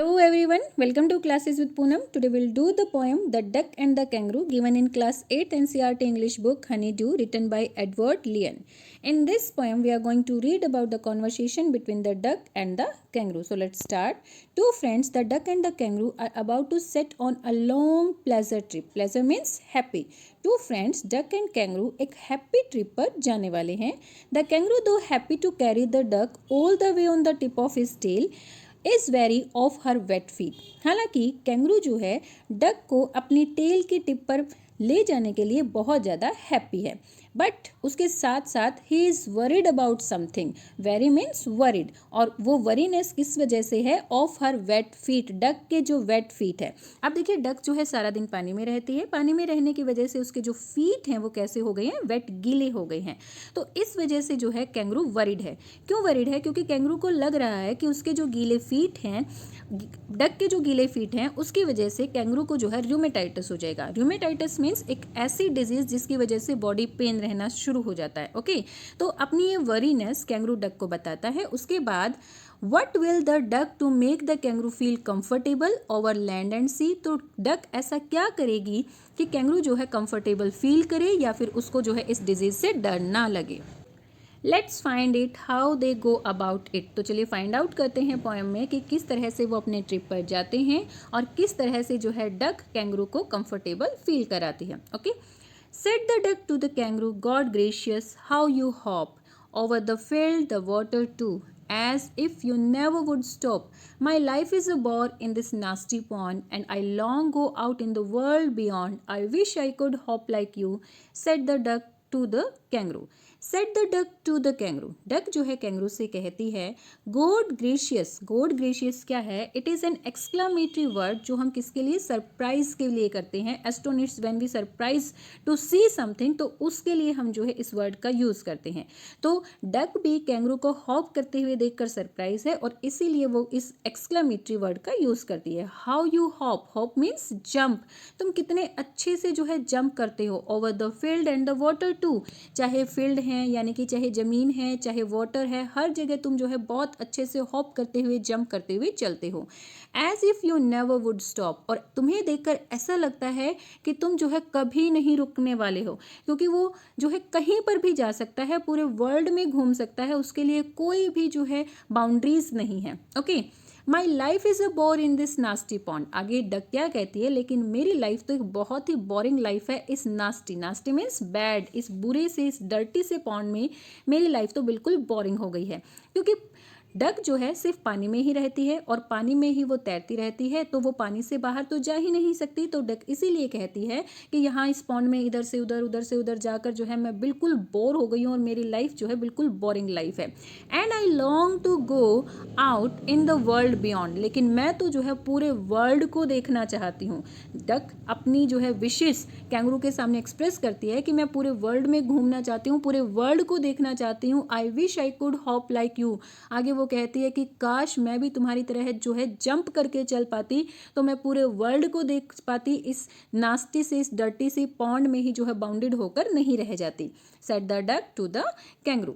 Hello everyone, welcome to Classes with Poonam. Today we'll do the poem The Duck and the Kangaroo given in class 8 NCERT English book Honeydew written by Edward Leon. In this poem we are going to read about the conversation between the duck and the kangaroo. So let's start. Two friends, the duck and the kangaroo, are about to set on a long pleasure trip. Pleasure means happy. Two friends, duck and kangaroo, एक happy trip पर जाने वाले हैं. The kangaroo, though happy to carry the duck all the way on the tip of his tail, is weary of her wet feet. हालांकि kangaroo जो है duck को अपनी टेल की टिप पर ले जाने के लिए बहुत ज़्यादा हैप्पी है, बट उसके साथ साथ ही is worried about something. Weary means worried, और वो वरीनेस किस वजह से है? Of her wet feet, duck के जो वेट फीट है. अब देखिए डक जो है सारा दिन पानी में रहती है, पानी में रहने की वजह से उसके जो फीट हैं वो कैसे हो गए हैं? वेट, गीले हो गए हैं. तो इस वजह से जो है कैंगरू वरीड है. क्यों वरीड है? क्योंकि कैंगरू को लग रहा है कि उसके जो गीले फीट हैं, डक के जो गीले फीट हैं, उसकी वजह से कैंगरू को जो है रूमेटाइटिस हो जाएगा. रूमेटाइटिस मीन्स एक ऐसी डिजीज जिसकी वजह से बॉडी पेन रहना शुरू हो जाता है. ओके, तो अपनी ये वरीनेस कैंगरू डक को बताता है. उसके बाद What will the duck to make the kangaroo feel comfortable over land and sea? तो डक ऐसा क्या करेगी कि कैंगरू जो है कंफर्टेबल फील करे या फिर उसको जो है इस डिजीज से डर ना लगे. Let's find it how they go about it. तो चलिए फाइंड आउट करते हैं पोएम में कि किस तरह से वो अपने ट्रिप पर जाते हैं और किस तरह से जो है डक कैंगरू को कंफर्टेबल फील कराती है. Okay, said the duck to the kangaroo, God gracious how you hop over the field, the water too, as if you never would stop. My life is a bore in this nasty pond, and I long go out in the world beyond. I wish I could hop like you, said the duck to the kangaroo. Said the duck to the kangaroo. Duck जो है kangaroo से कहती है God gracious. God gracious क्या है? It is an exclamatory word जो हम किसके लिए? सरप्राइज के लिए करते हैं. Astonish when we surprise to see something, तो उसके लिए हम जो है इस वर्ड का यूज़ करते हैं. तो डक भी कैंगरू को हॉप करते हुए देखकर सरप्राइज है और इसीलिए वो इस एक्सक्लामेटरी वर्ड का यूज़ करती है. How you hop. Hop means jump. तुम कितने अच्छे से जो है जंप करते हो. Over the field and the water too. चाहे फील्ड है यानी कि चाहे ज़मीन है, चाहे वाटर है, हर जगह तुम जो है बहुत अच्छे से हॉप करते हुए, जंप करते हुए चलते हो. As if you never would stop. और तुम्हें देखकर ऐसा लगता है कि तुम जो है कभी नहीं रुकने वाले हो, क्योंकि वो जो है कहीं पर भी जा सकता है, पूरे वर्ल्ड में घूम सकता है, उसके लिए कोई भी जो है बाउंड्रीज नहीं है. Okay, my life is a bore in this nasty pond. आगे डक क्या कहती है? लेकिन मेरी लाइफ तो एक बहुत ही बोरिंग लाइफ है इस नास्टी. Nasty means bad. इस बुरे से, इस डर्टी से पॉन्ड में मेरी लाइफ तो बिल्कुल बोरिंग हो गई है, क्योंकि डक जो है सिर्फ पानी में ही रहती है और पानी में ही वो तैरती रहती है, तो वो पानी से बाहर तो जा ही नहीं सकती. तो डक इसीलिए कहती है कि यहाँ इस पॉन्ड में इधर से उधर जाकर जो है मैं बिल्कुल बोर हो गई हूँ और मेरी लाइफ जो है बिल्कुल बोरिंग लाइफ है. And I long to go out in the world beyond. लेकिन मैं तो जो है पूरे वर्ल्ड को देखना चाहती हूँ. डक अपनी जो है विशेष कैंगरू के सामने एक्सप्रेस करती है कि मैं पूरे वर्ल्ड में घूमना चाहती हूँ, पूरे वर्ल्ड को देखना चाहती हूँ. I wish I could hop like you. आगे वो कहती है कि काश मैं भी तुम्हारी तरह जो है जंप करके चल पाती, तो मैं पूरे वर्ल्ड को देख पाती, इस नास्टी से, इस डर्टी से पॉन्ड में ही जो है बाउंडेड होकर नहीं रह जाती. Said the duck to the kangaroo.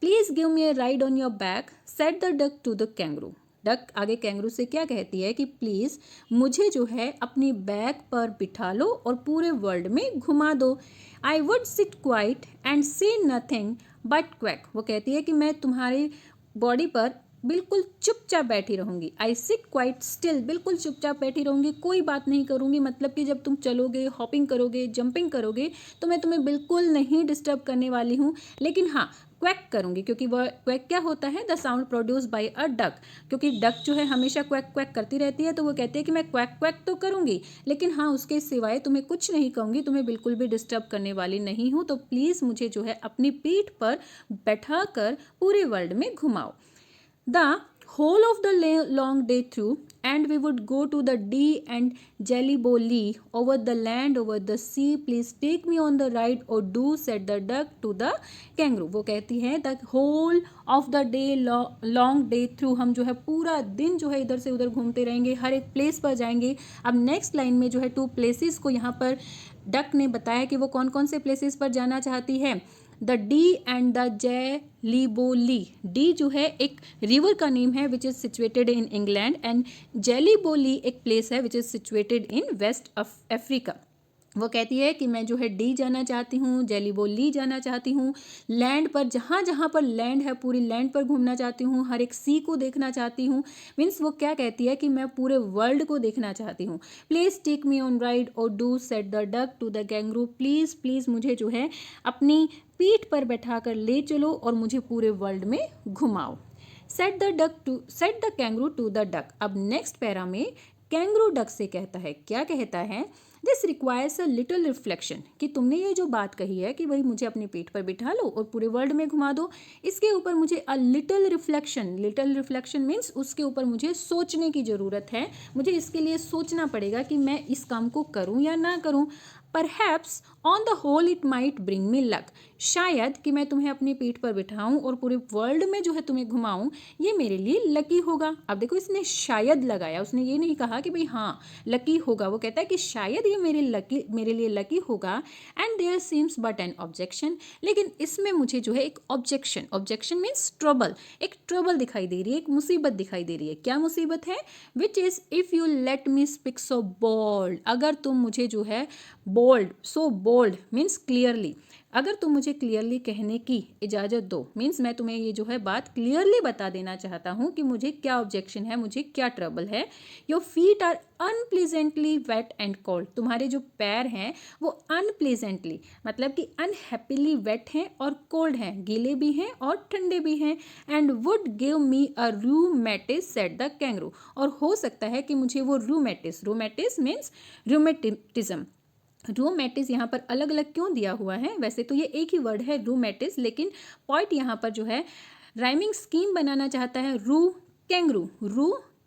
Please give me a ride on your back, said the duck to the kangaroo. Duck आगे कैंगरू से क्या कहती है कि प्लीज़ मुझे जो है अपनी बैक पर बिठा लो और पूरे वर्ल्ड में घुमा दो. I would sit quiet and से नथिंग बट क्वैक. वो कहती है कि मैं तुम्हारी बॉडी पर बिल्कुल चुपचाप बैठी रहूंगी. I sit quite still. बिल्कुल चुपचाप बैठी रहूंगी, कोई बात नहीं करूंगी. मतलब कि जब तुम चलोगे, हॉपिंग करोगे, जंपिंग करोगे, तो मैं तुम्हें बिल्कुल नहीं डिस्टर्ब करने वाली हूँ. लेकिन हाँ, क्वैक करूंगी, क्योंकि वह क्वैक क्या होता है? The sound produce by a duck. क्योंकि डक जो है हमेशा क्वैक क्वैक करती रहती है, तो वो कहती है कि मैं क्वैक क्वैक तो करूंगी, लेकिन हाँ उसके सिवाय तुम्हें कुछ नहीं कहूंगी, तुम्हें बिल्कुल भी डिस्टर्ब करने वाली नहीं हूँ. तो प्लीज़ मुझे जो है अपनी पीठ पर बैठा कर पूरे वर्ल्ड में घुमाओ. The whole of the long day through, and we would go to the Dee and Jellybolly, over the land, over the sea. Please take me on the ride, or do, said the duck to the kangaroo. वो कहती है the whole of the day long day through. हम जो है पूरा दिन जो है इधर से उधर घूमते रहेंगे, हर एक प्लेस पर जाएंगे. अब नेक्स्ट लाइन में जो है 2 प्लेसेस को यहाँ पर डक ने बताया कि वो कौन कौन से प्लेसेस पर जाना चाहती है. The Dee and the Jelly Bo Lee. Dee जो है एक रिवर का नेम है which is situated in England, and Jelly Bo Lee एक प्लेस है which is situated in West Africa. वो कहती है कि मैं जो है डी जाना चाहती हूँ, जेलीबोली जाना चाहती हूँ, लैंड पर जहाँ जहाँ पर लैंड है पूरी लैंड पर घूमना चाहती हूँ, हर एक सी को देखना चाहती हूँ। मीन्स वो क्या कहती है कि मैं पूरे वर्ल्ड को देखना चाहती हूँ। Please take me on ride और do said the duck to the kangaroo. Please please मुझे जो है अपनी पीठ पर बैठा कर ले चलो और मुझे पूरे वर्ल्ड में घुमाओ। Said the kangaroo to the duck. अब नेक्स्ट पैरा में कैंगरू डक से कहता है, क्या कहता है, this requires a little reflection, कि तुमने ये जो बात कही है कि भाई मुझे अपनी पीठ पर बिठा लो और पूरे वर्ल्ड में घुमा दो, इसके ऊपर मुझे अ लिटिल रिफ्लेक्शन मीन्स उसके ऊपर मुझे सोचने की ज़रूरत है। मुझे इसके लिए सोचना पड़ेगा कि मैं इस काम को करूं या ना करूं। Perhaps on the whole it might bring me luck. शायद कि मैं तुम्हें अपनी पीठ पर बिठाऊं और पूरे वर्ल्ड में जो है तुम्हें घुमाऊं, ये मेरे लिए लकी होगा। अब देखो इसने शायद लगाया, उसने ये नहीं कहा कि भाई हाँ लकी होगा, वो कहता है कि शायद ये मेरे लिए लकी होगा। And there seems but an objection, लेकिन इसमें मुझे जो है एक ऑब्जेक्शन मीन्स ट्रबल, एक ट्रबल दिखाई दे रही है, एक मुसीबत दिखाई दे रही है। क्या मुसीबत है? Which is if you let me speak so bold. अगर तुम मुझे जो है bold, so bold means clearly, अगर तुम मुझे क्लियरली कहने की इजाज़त दो, मीन्स मैं तुम्हें ये जो है बात क्लियरली बता देना चाहता हूँ कि मुझे क्या ऑब्जेक्शन है, मुझे क्या ट्रबल है। Your feet are unpleasantly wet and cold. तुम्हारे जो पैर हैं वो अनप्लीजेंटली मतलब कि अनहैप्पीली वेट हैं और कोल्ड हैं, गीले भी हैं और ठंडे भी हैं। And would give me a rheumatiz said the kangaroo. और हो सकता है कि मुझे वो रूमेटिस मीन्स रूमेटिज्म। रूमेटिस यहाँ पर अलग अलग क्यों दिया हुआ है? वैसे तो ये एक ही वर्ड है रूमेटिस, लेकिन पॉइंट यहाँ पर जो है राइमिंग स्कीम बनाना चाहता है। रू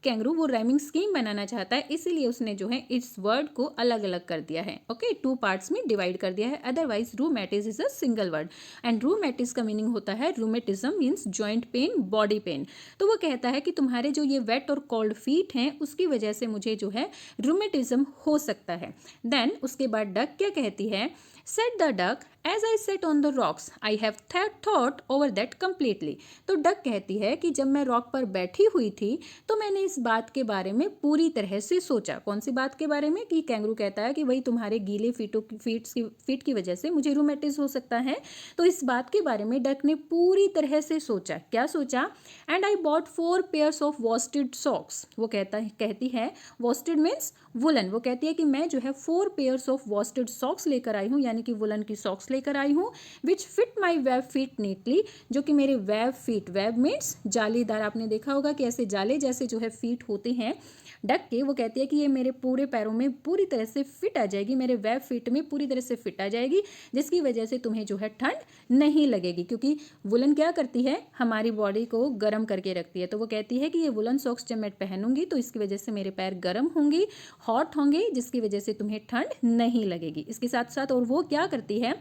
कैंगरू वो राइमिंग स्कीम बनाना चाहता है, इसीलिए उसने जो है इस वर्ड को अलग अलग कर दिया है। ओके, 2 पार्ट्स में डिवाइड कर दिया है। Otherwise rheumatiz is a single word, and rheumatiz का मीनिंग होता है rheumatism means joint pain, body pain. तो वो कहता है कि तुम्हारे जो ये वेट और कोल्ड फीट हैं उसकी वजह से मुझे जो है रूमेटिज्म हो सकता है। देन उसके बाद डक क्या कहती है? Said the duck, as I sat on the rocks, I have thought over that completely. तो डक कहती है कि जब मैं रॉक पर बैठी हुई थी तो मैंने इस बात के बारे में पूरी तरह से सोचा। कौन सी बात के बारे में? कि कैंगरू कहता है कि भाई तुम्हारे गीले फीट की वजह से मुझे रूमेटिस हो सकता है। तो इस बात के बारे में डक ने पूरी तरह से सोचा। क्या सोचा? And I bought 4 pairs of वॉस्टेड socks. वो कहती है वॉस्टेड मीन्स वुलन। वो कहती है कि मैं जो है 4 पेयर्स ऑफ वॉस्टेड सॉक्स लेकर आई हूँ, यानी कि वुलन की सॉक्स लेकर आई हूँ। Which fit my web feet neatly, जो कि मेरे वेब मीन्स जालीदार, आपने देखा होगा कि ऐसे जाले जैसे जो है फीट होते हैं डक के। वो कहती है कि ये मेरे पूरे पैरों में पूरी तरह से फिट आ जाएगी, मेरे वेब फीट में पूरी तरह से फिट आ जाएगी, जिसकी वजह से तुम्हें जो है ठंड नहीं लगेगी, क्योंकि वुलन क्या करती है? हमारी बॉडी को गर्म करके रखती है। तो वो कहती है कि ये वुलन सॉक्स जब मैं पहनूंगी तो इसकी वजह से मेरे पैर गर्म होंगे, हॉट होंगे, जिसकी वजह से तुम्हें ठंड नहीं लगेगी। इसके साथ साथ और वो क्या करती है?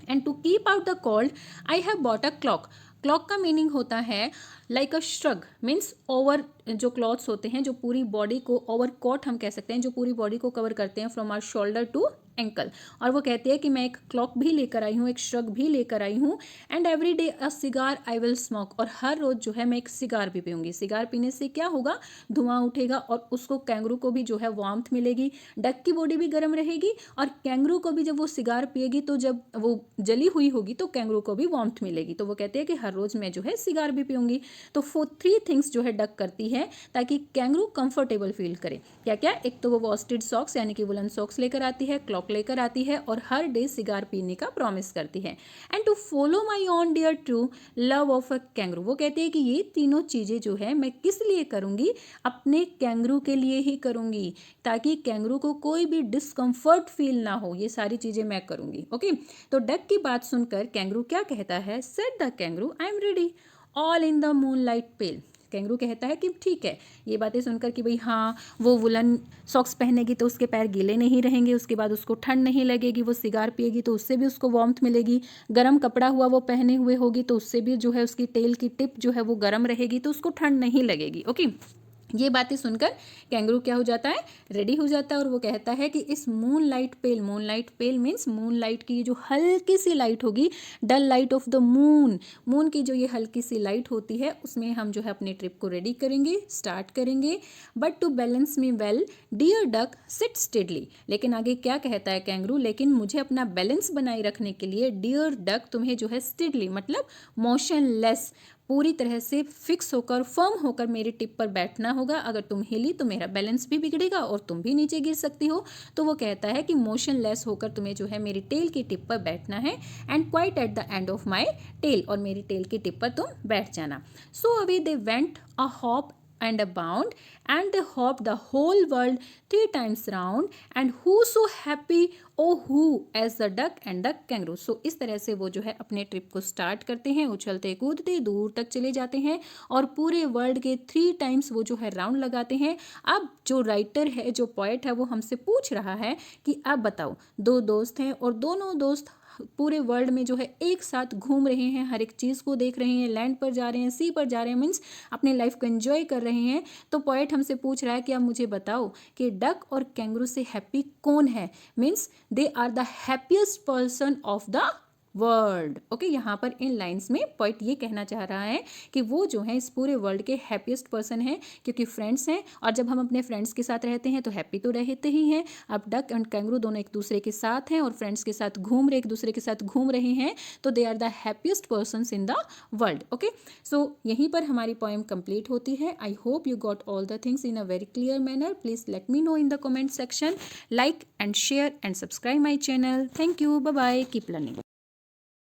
And to keep out the cold I have bought a cloak. Cloak का मीनिंग होता है like a shrug, means over, जो क्लॉथ्स होते हैं जो पूरी बॉडी को, ओवर कोट हम कह सकते हैं, जो पूरी बॉडी को कवर करते हैं from our shoulder to ankle. और वो कहती है कि मैं एक क्लॉक भी लेकर आई हूँ, एक श्रग भी लेकर आई हूँ। And every day a cigar I will smoke. और हर रोज़ जो है मैं एक सिगार भी पीऊँगी। सिगार पीने से क्या होगा? धुआं उठेगा और उसको कैंगरू को भी जो है वार्मथ मिलेगी, डक की बॉडी भी गर्म रहेगी, और कैंगरू को भी जब वो सिगार पिएगी तो जब वो जली हुई होगी तो कैंगरू को भी वार्मथ मिलेगी। तो वो कहते हैं कि हर रोज़ मैं जो है सिगार भी पीऊँगी। तो 3 थिंग्स जो है डक करती है ताकि कैंगरू कंफर्टेबल फील करे। क्या क्या? एक तो वो वॉस्टेड सॉक्स यानी कि वुलन सॉक्स लेकर आती है, क्लॉक लेकर आती है, और हर डे सिगार पीने का प्रॉमिस करती है। And to follow my own dear true love of a kangaroo. वो कहती है कि ये तीनों चीज़ें जो है मैं किस लिए करूँगी? अपने कैंगरू के लिए ही करूँगी, ताकि कैंगरू को कोई भी डिस्कम्फर्ट फील ना हो। ये सारी चीज़ें मैं करूँगी। ओके, तो डक की बात सुनकर कैंगरू क्या कहता है? Said the kangaroo, I am ready all in the moonlight pale. कैंगरू कहता है कि ठीक है। ये बातें सुनकर कि भाई हाँ वो वुलन सॉक्स पहनेगी तो उसके पैर गीले नहीं रहेंगे, उसके बाद उसको ठंड नहीं लगेगी, वो सिगार पिएगी तो उससे भी उसको वार्मथ मिलेगी, गर्म कपड़ा हुआ वो पहने हुए होगी तो उससे भी जो है उसकी टेल की टिप जो है वो गर्म रहेगी, तो उसको ठंड नहीं लगेगी। ओके, ये बातें सुनकर कैंगरू क्या हो जाता है, रेडी हो जाता है और वो कहता है कि इस मूनलाइट पेल मीन्स मूनलाइट की जो हल्की सी लाइट होगी, डल लाइट ऑफ द मून की जो ये हल्की सी लाइट होती है उसमें हम जो है अपने ट्रिप को रेडी करेंगे, स्टार्ट करेंगे। But to balance me well dear duck sit steadily, लेकिन आगे क्या कहता है कैंगरू, लेकिन मुझे अपना बैलेंस बनाए रखने के लिए डियर डक तुम्हें जो है स्टेडली मतलब मोशनलेस, पूरी तरह से फिक्स होकर फर्म होकर मेरी टिप पर बैठना होगा। अगर तुम हिली तो मेरा बैलेंस भी बिगड़ेगा और तुम भी नीचे गिर सकती हो। तो वो कहता है कि मोशनलेस होकर तुम्हें जो है मेरी टेल की टिप पर बैठना है and quite at the end of my tail, और मेरी टेल की टिप पर तुम बैठ जाना। So away they went a hop and a bound, and they hopped the whole world 3 times round, and who so happy, oh who, as the duck and the kangaroo। so इस तरह से वो जो है अपने ट्रिप को start करते हैं, उछलते कूदते दूर तक चले जाते हैं और पूरे वर्ल्ड के 3 टाइम्स वो जो है राउंड लगाते हैं। अब जो राइटर है, जो पोएट है, वो हमसे पूछ रहा है कि अब बताओ, 2 दोस्त हैं और दोनों दोस्त पूरे वर्ल्ड में जो है एक साथ घूम रहे हैं, हर एक चीज़ को देख रहे हैं, लैंड पर जा रहे हैं, सी पर जा रहे हैं, मीन्स अपने लाइफ को एंजॉय कर रहे हैं। तो पोएट हमसे पूछ रहा है कि आप मुझे बताओ कि डक और कैंगरू से हैप्पी कौन है, means they are the happiest person of the world. Okay, यहाँ पर इन लाइंस में पोइट ये कहना चाह रहा है कि वो जो है इस पूरे वर्ल्ड के हैप्पीएस्ट पर्सन हैं, क्योंकि फ्रेंड्स हैं और जब हम अपने फ्रेंड्स के साथ रहते हैं तो हैप्पी तो रहते ही हैं। अब डक एंड कैंगरू दोनों एक दूसरे के साथ हैं और फ्रेंड्स के साथ एक दूसरे के साथ घूम रहे हैं, तो they are the happiest persons in the world. Okay, so यहीं पर हमारी पोएम कंप्लीट होती है। I hope you got all the things in a very clear manner. Please let me know in the comment section. Like and share and subscribe my channel. Thank you, bye bye, keep learning.